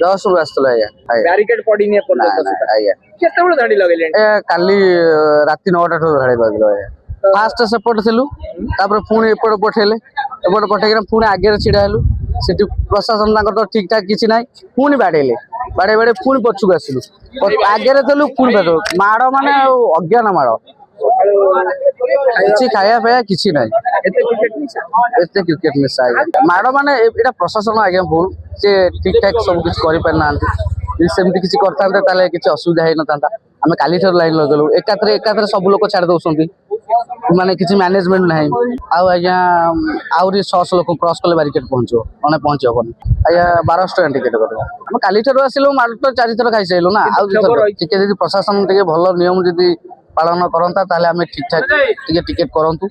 10 ରୁ ଆସିଥିଲା ଆଜ୍ଞା। ବ୍ୟାରିକେଡ ପଡିନି ଏପର୍ଯ୍ୟନ୍ତ ସୁଦ୍ଧା। ଆଜ୍ଞା କେତେବେଳେ ଧାଡି ଲଗେଇଲେଣି? କାଲି ରାତି 9ଟା ଠୁ ଧାଡି ବାଜିଲ ଆଜ୍ଞା। ଫାଷ୍ଟ ସେପଟେ ଥିଲୁ, ତାପରେ ପୁଣି ଏପଟେ ପଠେଇଲେ, ଏପଟେ ପଠେଇକିନା ପୁଣି ଆଗରେ ଛିଡା ହେଲୁ। ସେଠି ପ୍ରଶାସନ ତାଙ୍କର ତ ଠିକ ଠାକ କିଛି ନାହିଁ, ପୁଣି ବାଡେଇଲେ, ବାଡେଇ ପୁଣି ପଛକୁ ଆସିଲୁ, ଆଗରେ ଥିଲୁ ପୁଣି ମାଡ ମାନେ ଆଉ ଅଜ୍ଞାନ ମାଡ, କିଛି ଖାଇବା ପାଇବା କିଛି ନାହିଁ। ଏତେ କ୍ରିକେଟ ନିଶା ଆଜ୍ଞା। ମାଡ ମାନେ ଏଇଟା ପ୍ରଶାସନ ଆଜ୍ଞା ଭୁଲ, ସେ ଠିକ ଠାକ ସବୁ କିଛି କରିପାରିନାହାନ୍ତି। ଯଦି ସେମିତି କିଛି କରିଥାନ୍ତେ ତାହେଲେ କିଛି ଅସୁବିଧା ହେଇନଥାନ୍ତା। ଆମେ କାଲିଠାରୁ ଲାଇନ ଲଗେଇଲୁ, ଏକାଥରେ ସବୁ ଲୋକ ଛାଡି ଦଉଛନ୍ତି, ମାନେ କିଛି ମ୍ୟାନେଜମେଣ୍ଟ ନାହିଁ। ଆଉ ଆଜ୍ଞା ଆହୁରି 600 ଲୋକ କ୍ରସ କଲେ ବାରିକେଟ ପହଞ୍ଚିବ, ମାନେ ପହଞ୍ଚି ହବନି ଆଜ୍ଞା। 1200 ଟଙ୍କା ଟିକେଟ କରିବ। ଆମେ କାଲିଠାରୁ ଆସିଲୁ, ମାଡ ତ 4 ଥର ଖାଇସାରିଲୁ ନା, ଆଉ ଟିକେ ଯଦି ପ୍ରଶାସନ ଟିକେ ଭଲ ନିୟମ ଯଦି ପାଳନ କରନ୍ତା ତାହେଲେ ଆମେ ଠିକ ଠାକ ଟିକେ ଟିକେଟ କରନ୍ତୁ।